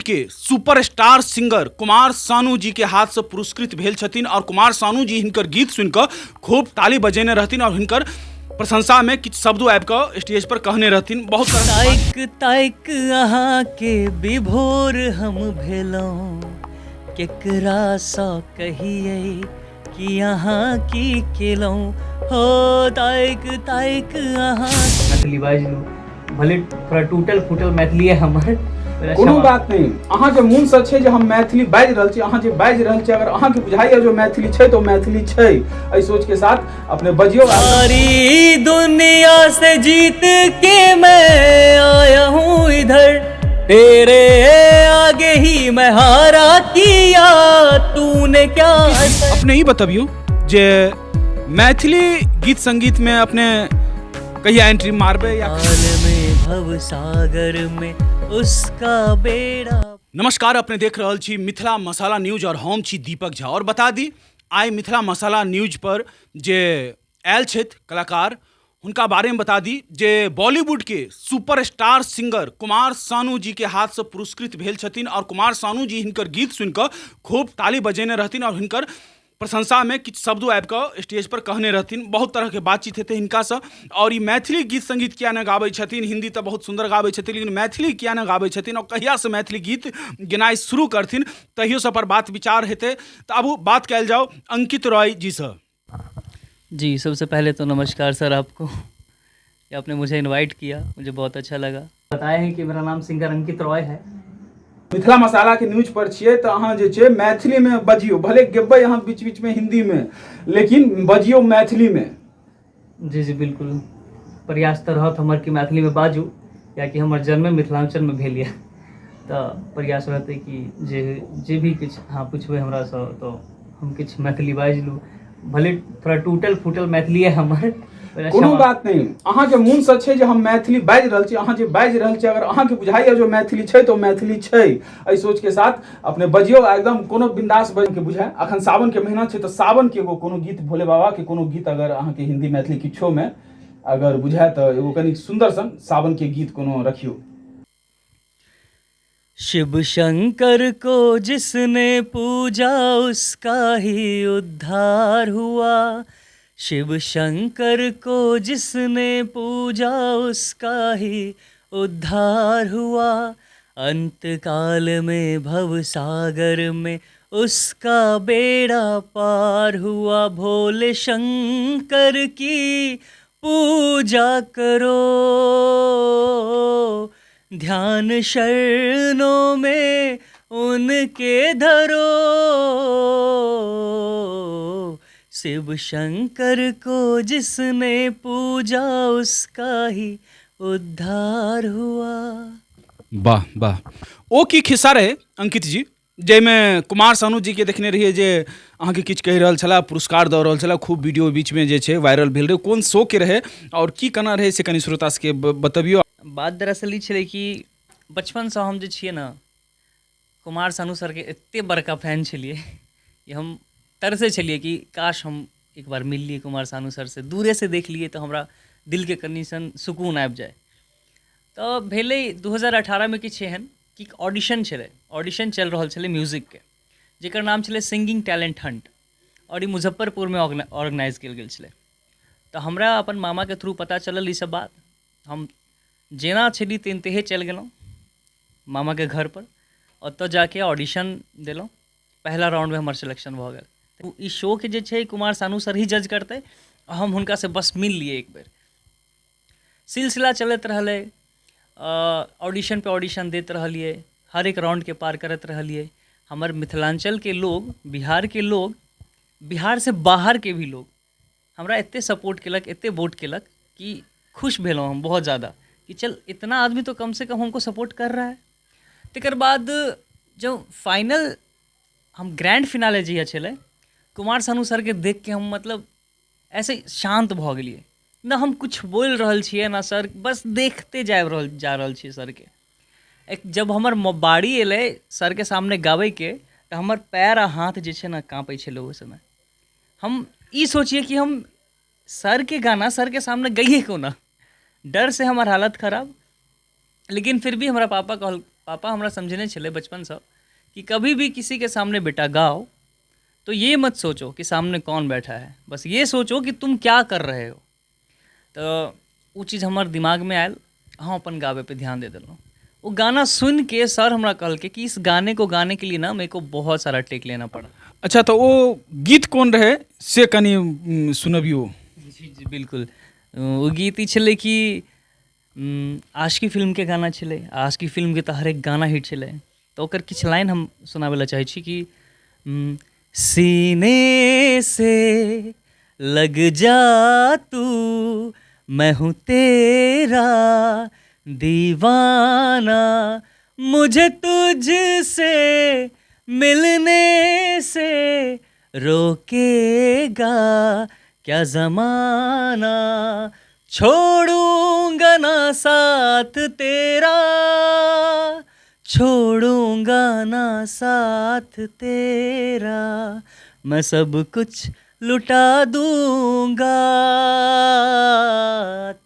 के superstar singer Kumar Sanu ji के हाथ से पुरस्कृत भेल छथिन और कुमार सानू जी हिनकर गीत सुनिकऽ खूब ताली बजेने रहथिन और हिनकर प्रशंसा में किछु शब्दो आबि कऽ स्टेज पर कहने रहथिन। बहुत ताइक ताइक अहाँ के विभोर हम भेलहुँ, केकरा सँ कहियै कि अहाँ की केलहुँ हो। ताइक ताइक अहाँ मैथिली बाजि लू, भले थोड़ा टूटल फूटल मैथिली है हमर, कोनो बात नहीं। अहाँ के मन से छै जे हम मैथिली बाजि रहल छी, अहाँ जे बाजि रहल छी, अगर अहाँ के बुझाइए जो मैथिली छै तो मैथिली छै, एहि सोच के साथ अपने बजियो। सारी दुनिया से जीत के मैं आया हूँ इधर, तेरे आगे ही मैं हारा किया, तूने क्या। अपने ही बतबियो जे मैथिली गीत संगीत में अपने कहिया एंट्री मारबे या में भव सागर में उसका बेड़ा। नमस्कार, अपने देख रहल छी मिथिला मसाला न्यूज और हम छी दीपक झा। और बता दी आइ मिथिला मसाला न्यूज पर जे आयल छथि कलाकार हुनका बारे में बता दी जे बॉलीवुड के सुपरस्टार सिंगर कुमार सानू जी के हाथ से पुरस्कृत भेल छथिन और कुमार सानू जी हिनकर गीत सुनिकऽ खूब ताली बजेने रहथिन और हिनकर प्रशंसा में किछु शब्दो आबि कऽ स्टेज पर कहने रहथिन। बहुत तरह के बातचीत हेतै हिनका से। और ई मैथिली गीत संगीत किया न गाबै छथिन, हिंदी तऽ बहुत सुंदर गाबै छथिन, लेकिन मैथिली किया न गाबै छथिन और कहिया से मैथिली गीत गेनाइ शुरू करथिन तहियो सब पर बात विचार हेतै। तऽ आबू बात कयल जाओ अंकित रॉय जी से। जी, सबसे पहले तो नमस्कार सर आपको, कि आपने मुझे इनवाइट किया, मुझे बहुत अच्छा लगा। बताया है कि मेरा नाम सिंगर अंकित रॉय है। मिथिला मसाला के न्यूज पर छियै तऽ अहाँ जे छै मैथिली में बजियो, भले गेबै अहाँ बीच बीच में हिंदी में, लेकिन बजियो मैथिली में। जी जी बिल्कुल, प्रयास तऽ रहत हमर कि मैथिली में बाजू, कियाकि हमर जन्मे मिथिलांचल में भेल यऽ, तऽ प्रयास रहतै कि जे भी किछु अहाँ पुछबै हमरासँ तऽ हम किछु मैथिली बाजि लू, भले थोड़ा टूटल फूटल मैथिली है हमर। कोनो बात नहीं। अहाँ के मन से छै जे हम मैथिली बाजि रहल छी, अहाँ जे बाजि रहल छी, अगर अहाँ के बुझाइए जो मैथिली छै तो मैथिली छै, एहि सोच के साथ अपने बजियो एकदम कोनो बिंदास बजि के बुझाय। अखन सावन के महीना छै तो सावन के एगो कोनो गीत, भोले बाबा के कोनो गीत अगर अहाँ के हिंदी मैथिली किछो में अगर बुझाय तो एगो कनी सुंदर सन सावन के गीत कोनो रखियो। शिव शंकर को जिसने पूजा उसका ही उद्धार हुआ, शिव शंकर को जिसने पूजा उसका ही उद्धार हुआ, अंत काल में भव सागर में उसका बेड़ा पार हुआ। भोले शंकर की पूजा करो, ध्यान शरणों में उनके धरो, शिव शंकर को जिसने पूजा उसका ही उद्धार हुआ। वाह वाह। ओ की खिस्सा रहे अंकित जी जाहिमे कुमार सानू जी के देखने रहिए जे अहाँ के किछु कहि रहल छला, पुरस्कार दऽ रहल छला, खूब वीडियो बीच में जे छै वायरल भेल रहे, कोन शो के रहे और की केना रहे से कनी श्रोता सबके बतबियो। बात दरअसल ई छलै कि बचपनसँ हम जे छियै ने कुमार सानू सरके एतेक बड़का फैन छलियै कि हम तरसै छलियै कि काश हम एक बार मिललियै कुमार सानू सरसँ, दूरेसँ देख लियै तऽ हमरा दिलके कनि सन सुकून आबि जाय। तऽ भेलै 2018 में किछु एहन कि ऑडिशन छलै, ऑडिशन चलि रहल छलै म्यूजिकके, जेकर नाम छलै सिंगिंग टैलेंट हंट, और ई मुजफ्फरपुरमे ऑर्गेनाइज कयल गेल छलै। तऽ हमरा अपन मामाके थ्रू पता चलल ई सब बात। हम जेना छली तेनतेहे चलि गेलहुँ मामाके घर पर, ओतऽ जाके ऑडिशन देलहुँ। पहला राउंड में हमर सिलेक्शन भऽ गेल। तऽ ई शो के जे छै कुमार सानू सर ही जज करतै, हम हुनकासँ बस मिल लिए एक बेर। सिलसिला चलैत रहलै, ऑडिशन पे ऑडिशन दैत रहलियै, हर एक राउंड के पार करैत रहलियै। हमर मिथिलांचल के लोग, बिहार के लोग, बिहार से बाहर के भी लोग हमरा एते सपोर्ट केलक, एते वोट केलक कि खुश भेलहुँ हम बहुत ज़्यादा कि चल इतना आदमी तो कम से कम हमको सपोर्ट कर रहा है। तकर बाद जब फाइनल हम ग्रैंड फिनाले जहिया छलै, कुमार सानू सरके देख के हम मतलब ऐसे शांत भऽ गेलियै, ना हम कुछ बोल रहल छियै ना सर, बस देखते जा रहल छियै सरके। जब हमर बारी एलै सरके सामने गाबैके तऽ हमर पैर आ हाथ जे छै ने काँपै छलै ओहि समय। हम ई सोचिए कि हम सर के गाना सर के सामने गइए कोना, डर से हमर हालत खराब। लेकिन फिर भी हमरा पापा हमरा समझने छले बचपन से कि कभी भी किसी के सामने बेटा गाओ तो ये मत सोचो कि सामने कौन बैठा है, बस ये सोचो कि तुम क्या कर रहे हो। तो वो चीज़ हमारे दिमाग में आयल, हम अपन गावे पे ध्यान दे दिलूँ। वो गाना सुन के सर हमरा कहल के कि इस गाने को गाने के लिए ना मेरे को बहुत सारा टेक लेना पड़ा। अच्छा, तो वो गीत कौन रहे से कनी सुनबियो। जी जी बिल्कुल। वो गीत ई छलै कि आशिकी फिल्म के गाना छलै। आशिकी फिल्म के तो हर एक गाना हिट छलै। तो ओकर किछु लाइन हम सुनाबै ला चाहै छी कि सीने से लग जा तू, मैं हूँ तेरा दीवाना, मुझे तुझसे मिलने से रोकेगा क्या ज़माना, छोड़ूंगा ना साथ तेरा, छोड़ूंगा ना साथ तेरा, मैं सब कुछ लुटा दूंगा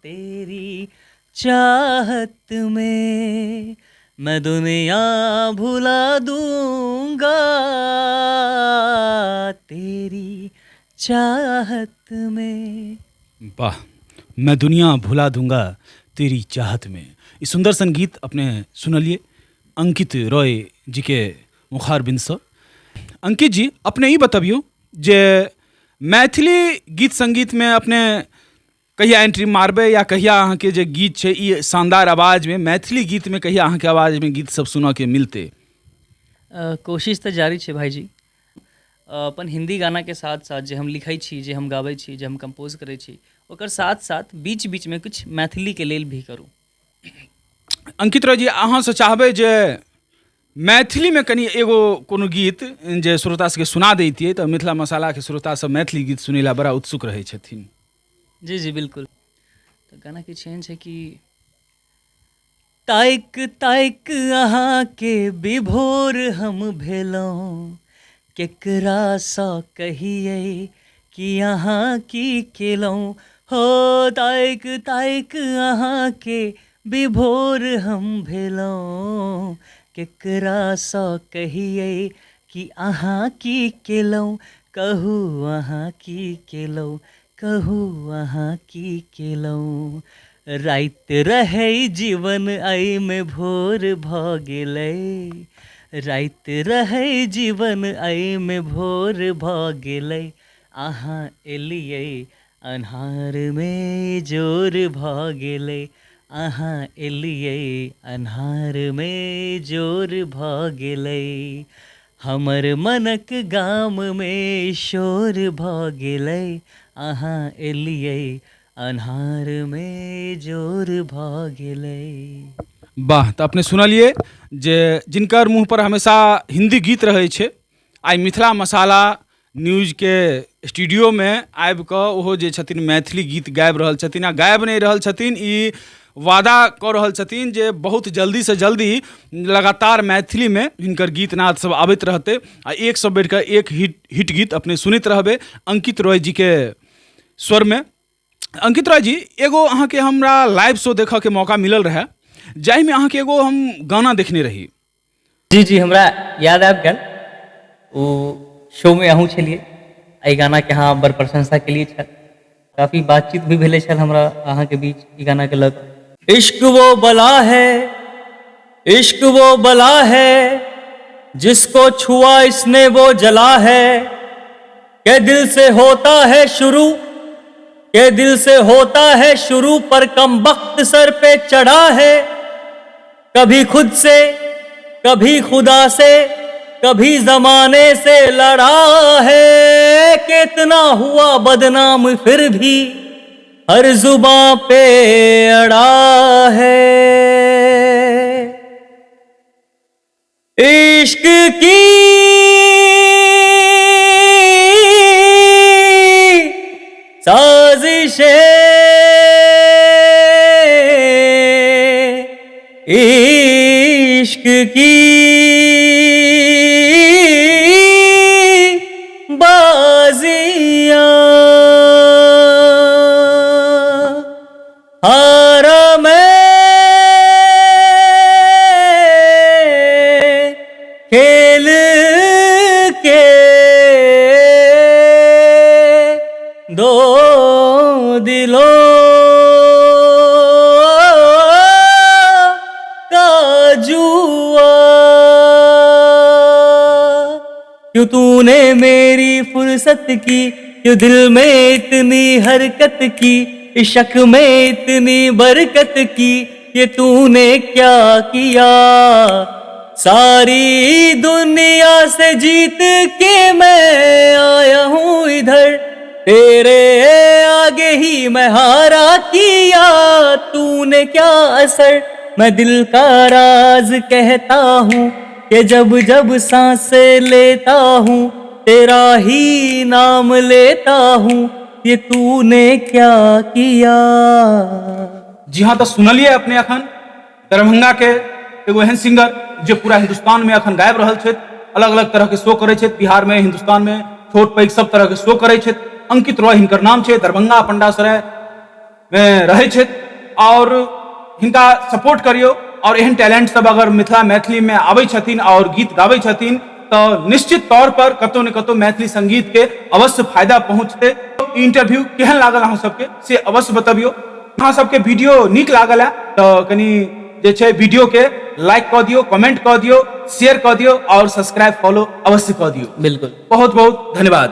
तेरी चाहत में, मैं दुनिया भुला दूंगा तेरी चाहत में। वाह, मैं दुनिया भुला दूंगा तेरी चाहत में। ई सुंदर संगीत अपने सुनलिए अंकित रॉय जी के मुखार बिन से। अंकित जी, अपने ही बतबियो जे मैथिली गीत संगीत में अपने कहिया एंट्री मारबे या कहिया अहाँ के जे गीत छै ई शानदार आवाज में, मैथिली गीत में कहिया अहाँ के आवाज में गीत सब सुनऽ के मिलते? कोशिश तो जारी छै भाईजी। अपन हिंदी गाना के साथ साथ जे हम लिखै छी, जे हम गाबै छी, जे हम कंपोज करै छी, ओकर साथ साथ बीच बीच में कुछ मैथिली के लेल भी करूँ। अंकित रॉय जी, अहाँ से चाहबै जे मैथिली में कनी एगो कोनो गीत जे श्रोता सबके सुना दैतियै तऽ मिथिला मसाला के श्रोता सब मैथिली गीत सुनै ला बड़ा उत्सुक रहै छथिन। जी जी बिल्कुल। तो गाना के चेन है कि ताइक ताइक अहाँ के विभोर हम भेलौं, केकरा सँ कहियै कि अहाँ की केलौं हो, ताइक ताइक अहाँ के विभोर हम भेलौं, केकरा सँ कहियै कि अहाँ की केलौं, कहू अहाँ की केलौं, कहू अहाँ की केलौं, राइत रहै जीवन अइ में भोर भऽ गेलै, राइत रहै जीवन अइ में भोर भऽ गेलै, अहाँ एलियै अन्हार में जोर भऽ गेलै, अहाँ एलियै अन्हार में जोर भऽ गेलै, हमर मनक गाम में शोर भऽ गेलै, अहाँ एलियै अन्हार में जोर भऽ गेलै। वाह, तऽ अपने सुनलिए जे जिनकर मुँह पर हमेशा हिंदी गीत रहै छै, आइ मिथिला मसाला न्यूज के स्टूडियो में आबि कऽ ओहो जे छथिन मैथिली गीत गाबि रहल छथिन। आ गाबि नहीं रहल छथिन, ई वादा कऽ रहल छथिन जे बहुत जल्दी से जल्दी लगातार मैथिली में हिनकर गीत नाद सब आबैत रहतै आ एक से बढ़ि कऽ एक हिट गीत अपने सुनैत रहबै अंकित रॉय जी के स्वर में। अंकित रॉय जी, एगो अहाँ के हमरा लाइव शो देखऽ के मौका मिलल रहे, जाहि में अहाँ के एगो हम गाना देखने रही। जी जी, हमरा याद आबि गेल। ओ शो में अहूँ छलियै, एहि गाना के अहाँ बड़ प्रशंसा केलियै छल, काफी बातचीत भी भेलै छल हमरा अहाँ के बीच ई गाना के लऽ कऽ। इश्क वो बला है, इश्क वो बला है, जिसको छुआ इसने वो जला है, के दिल से होता है शुरू, के दिल से होता है शुरू, पर कम वक्त सर पे चढ़ा है, कभी खुद से कभी खुदा से कभी जमाने से लड़ा है, कितना हुआ बदनाम फिर भी हर जुबां पे अड़ा है, इश्क की साजिशें, इश्क की बाजियां, हारा मैं खेल के दो दिलों का जुआ। क्यों तूने मेरी फुर्सत की, क्यों दिल में इतनी हरकत की, इश्क में इतनी बरकत की, ये तूने क्या किया। सारी दुनिया से जीत के मैं आया हूँ इधर, तेरे आगे ही मैं हारा किया, तूने क्या असर। मैं दिल का राज कहता हूँ कि जब जब सांसें लेता हूँ तेरा ही नाम लेता हूँ, ये तूने क्या किया। जी हाँ, तो सुनलिए अपने अखन दरभंगा के एगो एहन सिंगर जो पूरा हिंदुस्तान में अखन गाबि रहल छथि, अलग अलग तरह के शो करै छथि, बिहार में हिंदुस्तान में छोट पैघ सब तरह के शो करै छथि। अंकित रॉय हिनकर नाम छै, दरभंगा पंडासराय में रहै छथि और हिनका सपोर्ट करियो। और एहन टैलेंट सब अगर मिथिला मैथिली में आबै छथिन और गीत गाबै छथिन तो निश्चित तौर पर कतौ न कतौ मैथिली संगीत के अवश्य फायदा पहुंचते। इंटरव्यू केहन लागल अहाँ सबके से अवश्य बतबियो। अहाँ सबके वीडियो नीक लागल है तो कनी जे छै वीडियो के लाइक कऽ दियो, कमेंट कऽ दियो, शेयर कऽ दियो और सब्सक्राइब फॉलो अवश्य कऽ दियो। बिल्कुल, बहुत बहुत धन्यवाद।